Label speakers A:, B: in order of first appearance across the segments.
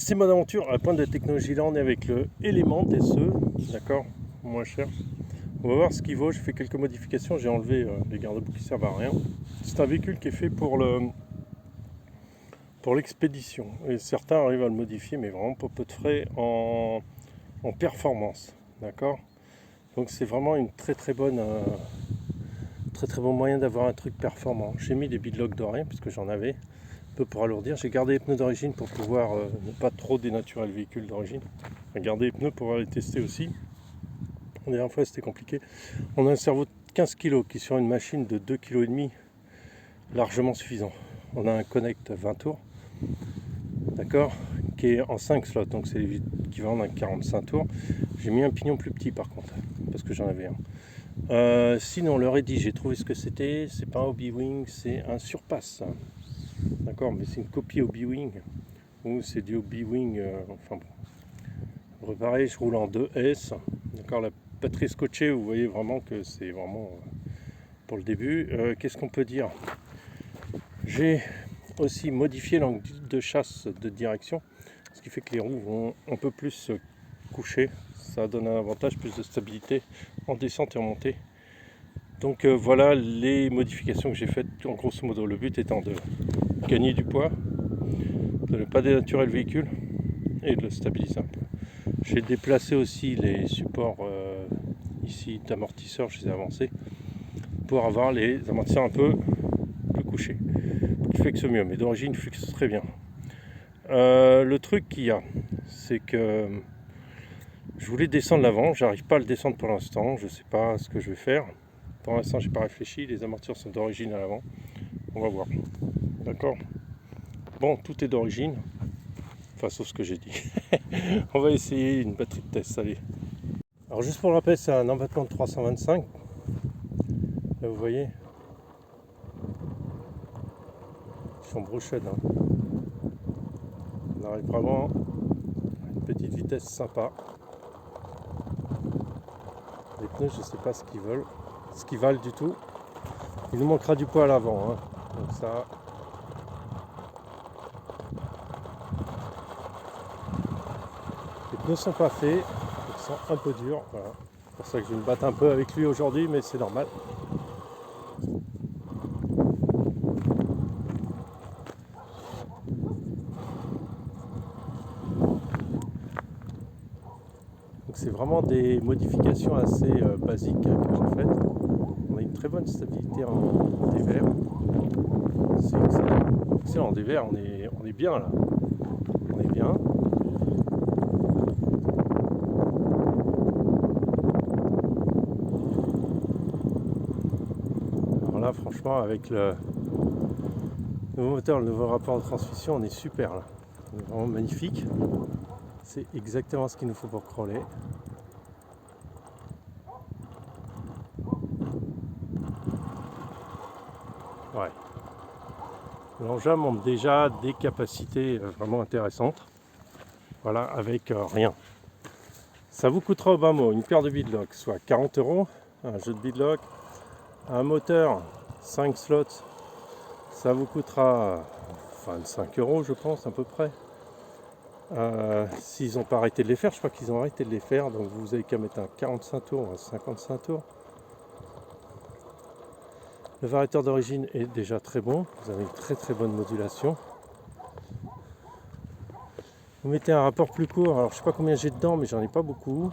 A: c'est mon aventure à la pointe de la technologie. Là, on est avec le Element SE, d'accord, moins cher. On va voir ce qu'il vaut. J'ai fait quelques modifications. J'ai enlevé les garde-boue qui servent à rien. C'est un véhicule qui est fait pour l'expédition. Et certains arrivent à le modifier, mais vraiment pour peu de frais en performance, d'accord. Donc c'est vraiment une très très bonne, très bon moyen d'avoir un truc performant. J'ai mis des beadlocks dorés puisque j'en avais. Peu pour alourdir. J'ai gardé les pneus d'origine pour pouvoir ne pas trop dénaturer le véhicule d'origine. J'ai gardé les pneus pour pouvoir les tester aussi. La dernière fois c'était compliqué. On a un cerveau de 15 kg qui sur une machine de 2,5 kg largement suffisant. On a un Connect 20 tours, d'accord, qui est en 5 slots, donc c'est l'équivalent d'un 45 tours. J'ai mis un pignon plus petit par contre, parce que j'en avais un. Sinon le Ready, j'ai trouvé ce que c'était. C'est pas un Hobby-Wing, c'est un Surpass. D'accord, mais c'est une copie Hobby-Wing, ou c'est du Hobby-Wing, enfin bon. Pareil, je roule en 2S, d'accord, la batterie scotchée, vous voyez vraiment que c'est vraiment pour le début. Qu'est-ce qu'on peut dire? J'ai aussi modifié l'angle de chasse de direction, ce qui fait que les roues vont un peu plus se coucher. Ça donne un avantage, plus de stabilité en descente et en montée. Donc voilà les modifications que j'ai faites, en grosso modo. Le but étant de gagner du poids, de ne pas dénaturer le véhicule et de le stabiliser un peu. J'ai déplacé aussi les supports ici d'amortisseurs, je les ai avancés pour avoir les amortisseurs un peu plus couchés, qui fixe mieux, mais d'origine fixe très bien. Le truc qu'il y a, c'est que je voulais descendre l'avant, j'arrive pas à le descendre pour l'instant, je sais pas ce que je vais faire. Pour l'instant, j'ai pas réfléchi, les amortisseurs sont d'origine à l'avant. On va voir. D'accord. Bon, tout est d'origine. Enfin, sauf ce que j'ai dit. On va essayer une batterie de test, allez. Alors, juste pour le rappel, c'est un embattement de 325. Là, vous voyez. Ils sont brochades. Hein. On arrive vraiment à une petite vitesse sympa. Les pneus, je ne sais pas ce qu'ils valent du tout. Il nous manquera du poids à l'avant. Hein. Donc ça. Les pneus sont pas faits, ils sont un peu durs. Voilà. C'est pour ça que je vais me battre un peu avec lui aujourd'hui, mais c'est normal. Donc c'est vraiment des modifications assez basiques hein, que j'ai faites. On a une très bonne stabilité en dévers. C'est excellent. Excellent en dévers, on est bien là. On est bien. Alors là franchement avec le nouveau moteur, le nouveau rapport de transmission, on est super là. On est vraiment magnifique. C'est exactement ce qu'il nous faut pour crawler. Ouais. L'engin montre déjà des capacités vraiment intéressantes. Voilà, avec rien. Ça vous coûtera au bas mot une paire de beadlocks, soit 40 €, un jeu de beadlock, un moteur 5 slots, ça vous coûtera 25 € je pense à peu près. S'ils n'ont pas arrêté de les faire, je crois qu'ils ont arrêté de les faire, donc vous avez qu'à mettre un 45 tours, un 55 tours. Le variateur d'origine est déjà très bon, vous avez une très bonne modulation. Vous mettez un rapport plus court, alors je sais pas combien j'ai dedans, mais j'en ai pas beaucoup.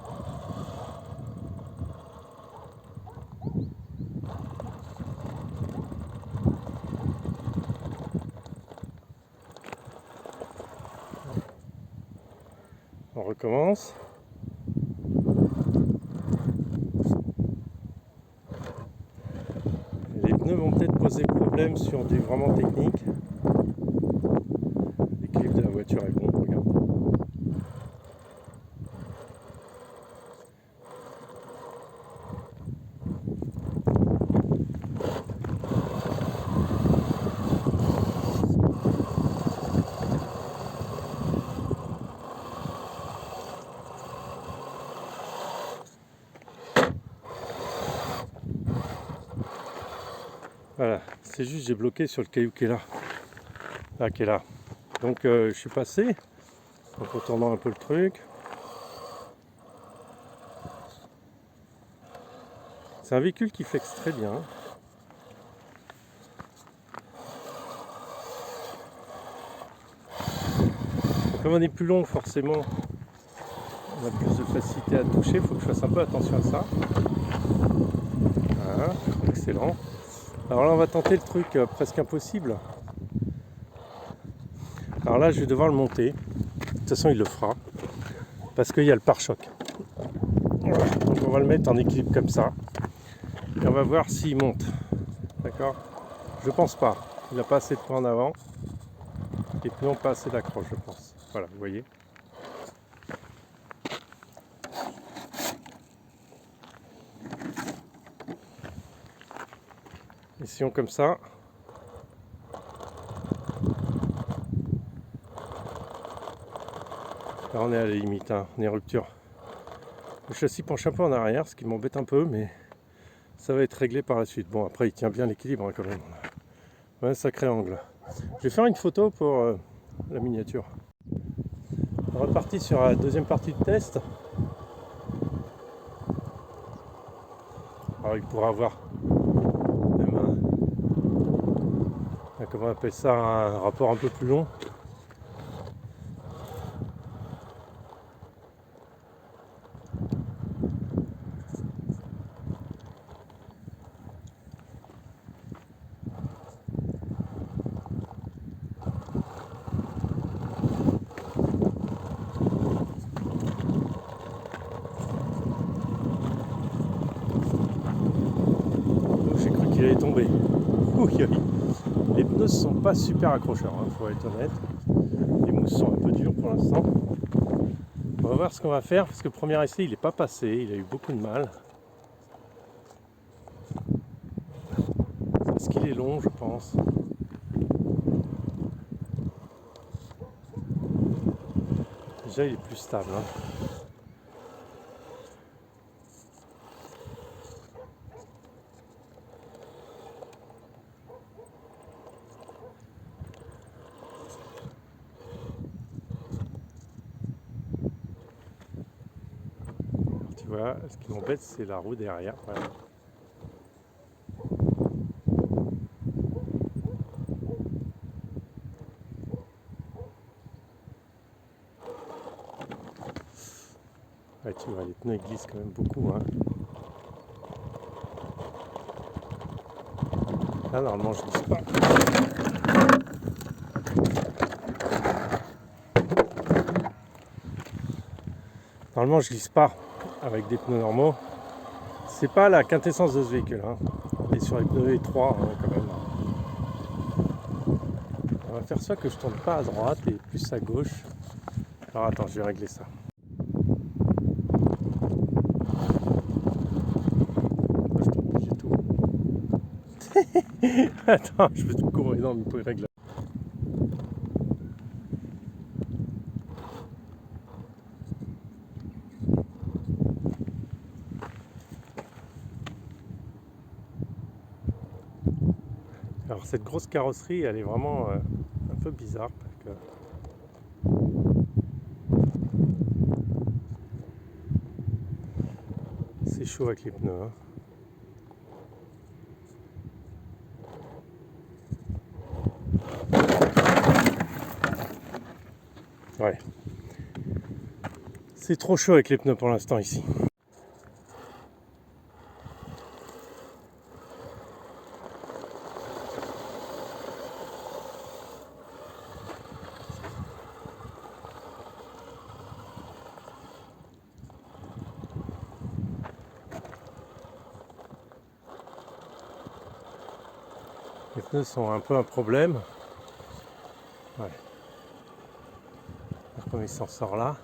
A: On recommence. Les pneus vont peut-être poser problème sur du vraiment technique. L'équilibre de la voiture est bon, regarde. Voilà, c'est juste j'ai bloqué sur le caillou qui est là. Là qui est là. Donc je suis passé. en retournant un peu le truc. C'est un véhicule qui flex très bien. Comme on est plus long, forcément, on a plus de facilité à toucher. Il faut que je fasse un peu attention à ça. Voilà, excellent. Alors là, on va tenter le truc presque impossible. Alors là, je vais devoir le monter. De toute façon, il le fera. Parce qu'il y a le pare-choc. Voilà. Donc on va le mettre en équilibre comme ça. Et on va voir s'il monte. D'accord? Je pense pas. Il n'a pas assez de points en avant. Les pneus n'ont pas assez d'accroche, je pense. Voilà, vous voyez. Essayons comme ça. Là, on est à la limite, hein. On est rupture. Le châssis penche un peu en arrière, ce qui m'embête un peu, mais ça va être réglé par la suite. Bon, après, il tient bien l'équilibre, hein, quand même. Ouais, un sacré angle. Je vais faire une photo pour la miniature. On est reparti sur la deuxième partie de test. Alors, il pourra avoir même comment on appelle ça, un rapport un peu plus long. J'ai cru qu'il allait tomber. Les pneus ne sont pas super accrocheurs, hein, faut être honnête. Les mousses sont un peu dures pour l'instant. On va voir ce qu'on va faire parce que le premier essai il n'est pas passé, il a eu beaucoup de mal. Parce qu'il est long, je pense. Déjà il est plus stable. Hein. Tu vois, ce qui m'embête c'est la roue derrière. Voilà. Ouais, tu vois, les pneus ils glissent quand même beaucoup. Hein. Là, normalement, je glisse pas. Normalement, je glisse pas avec des pneus normaux. C'est pas la quintessence de ce véhicule. Hein. On est sur les pneus étroits hein, quand même. On va faire ça que je tourne pas à droite et plus à gauche. Alors attends, je vais régler ça. Moi, je tourne du tout. Attends, je vais tout courir. Non, mais il faut régler. Alors cette grosse carrosserie, elle est vraiment un peu bizarre parce que c'est chaud avec les pneus. Hein. Ouais. C'est trop chaud avec les pneus pour l'instant ici. Les pneus sont un peu un problème. Ouais. Alors, comme il s'en sort là.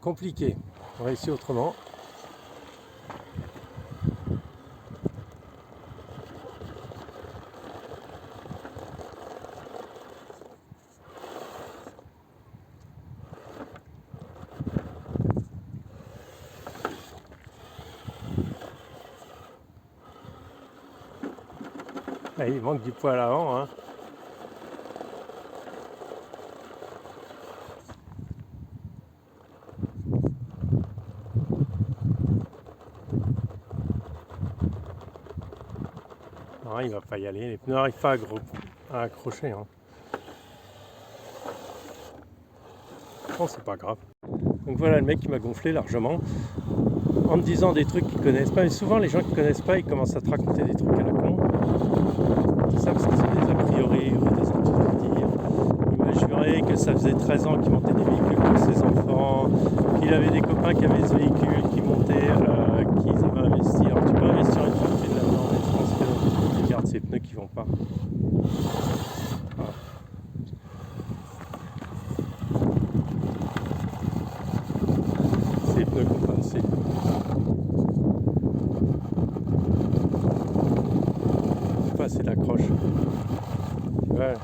A: compliqué. On va essayer autrement. Ah, il manque du poids à l'avant, hein. Non, il va pas y aller. Les pneus n'arrivent pas à accrocher. Hein. Bon, c'est pas grave. Donc voilà le mec qui m'a gonflé largement en me disant des trucs qu'ils connaissent pas. Et souvent, les gens qui connaissent pas, ils commencent à te raconter des trucs à la con. Tout ça parce que c'est des a priori ou des habitudes à dire. Il m'a juré que ça faisait 13 ans qu'il montait des véhicules pour ses enfants, qu'il avait des copains qui avaient ce véhicule, qui montaient, qu'ils avaient investi. Alors tu peux investir une fortune là-dedans, mais je pense que regarde ces pneus qui vont pas. Voilà. Ces pneus compensés. Pas assez d'accroche. Ouais.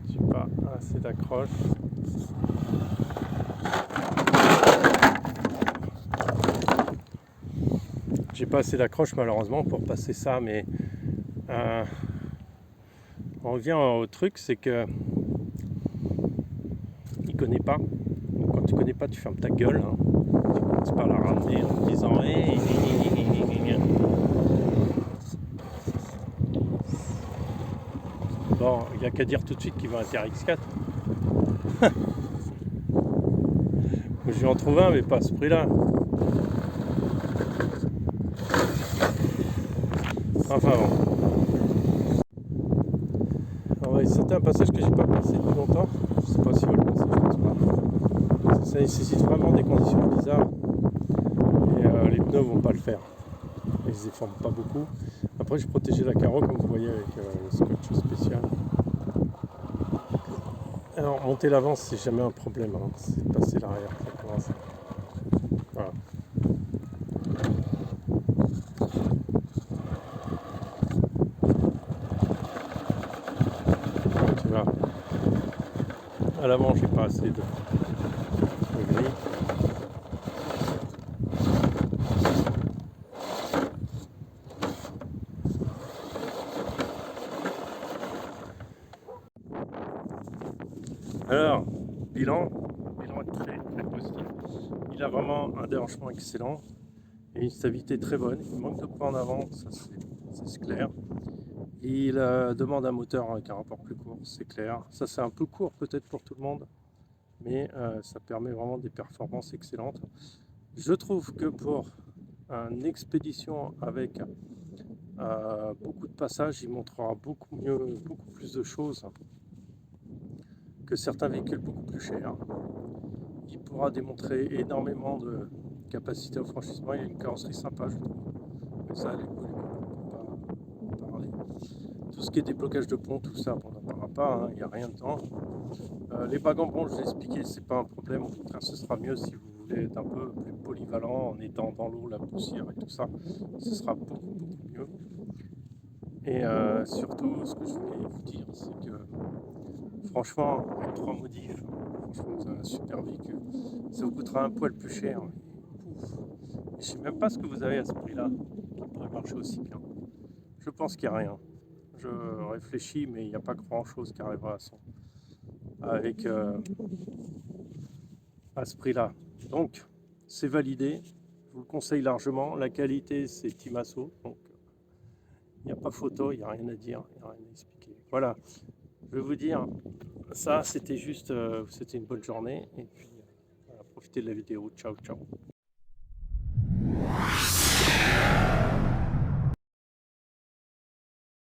A: J'ai pas assez d'accroche. J'ai pas assez d'accroche malheureusement pour passer ça, mais on revient au truc, c'est que il connaît pas. Donc, quand tu connais pas, tu fermes ta gueule. Hein. Tu commences pas à la ramener en te disant hey, bon, il n'y a qu'à dire tout de suite qu'il veut un TRX4. Je lui en trouve un, mais pas à ce prix-là. Enfin bon. On va sauter un passage que j'ai pas passé depuis longtemps. Je sais pas si on va le passer, je pense pas. Ça nécessite vraiment des conditions bizarres. Et les pneus vont pas le faire. Ils ne déforment pas beaucoup. Après, j'ai protégé la carreau comme vous voyez avec le scotch spécial. Alors, monter l'avant, c'est jamais un problème. Hein. C'est passer l'arrière. Ça commence. Voilà. Tu vois. À l'avant, j'ai pas assez de gris. Alors, bilan est très, très positif. Il a vraiment un dérangement excellent et une stabilité très bonne. Il manque de poids en avant, ça c'est clair. Il demande un moteur avec un rapport plus court, c'est clair. Ça c'est un peu court peut-être pour tout le monde, mais ça permet vraiment des performances excellentes. Je trouve que pour une expédition avec beaucoup de passages, il montrera beaucoup mieux, beaucoup plus de choses que certains véhicules beaucoup plus chers. Il pourra démontrer énormément de capacité au franchissement. Il y a une carrosserie sympa, je trouve. Mais ça, les coups, on peut pas en parler. Tout ce qui est déblocage de pont, tout ça, on n'en parlera pas, hein, il n'y a rien dedans. Les bagues en bronze, je l'ai expliqué, c'est pas un problème. Au contraire, ce sera mieux si vous voulez être un peu plus polyvalent en étant dans l'eau, la poussière et tout ça. Ce sera beaucoup mieux. Et surtout, ce que je voulais vous dire, c'est que franchement, avec 3 modifs, franchement, vous avez un super véhicule. Ça vous coûtera un poil plus cher. Je ne sais même pas ce que vous avez à ce prix-là qui pourrait marcher aussi bien. Je pense qu'il n'y a rien. Je réfléchis, mais il n'y a pas grand-chose qui arrivera avec à ce prix-là. Donc, c'est validé. Je vous le conseille largement. La qualité, c'est Timasso. Donc, il n'y a pas photo, il n'y a rien à dire, il n'y a rien à expliquer. Voilà. Je vais vous dire, ça, c'était juste, c'était une bonne journée. Et puis, profitez de la vidéo. Ciao, ciao.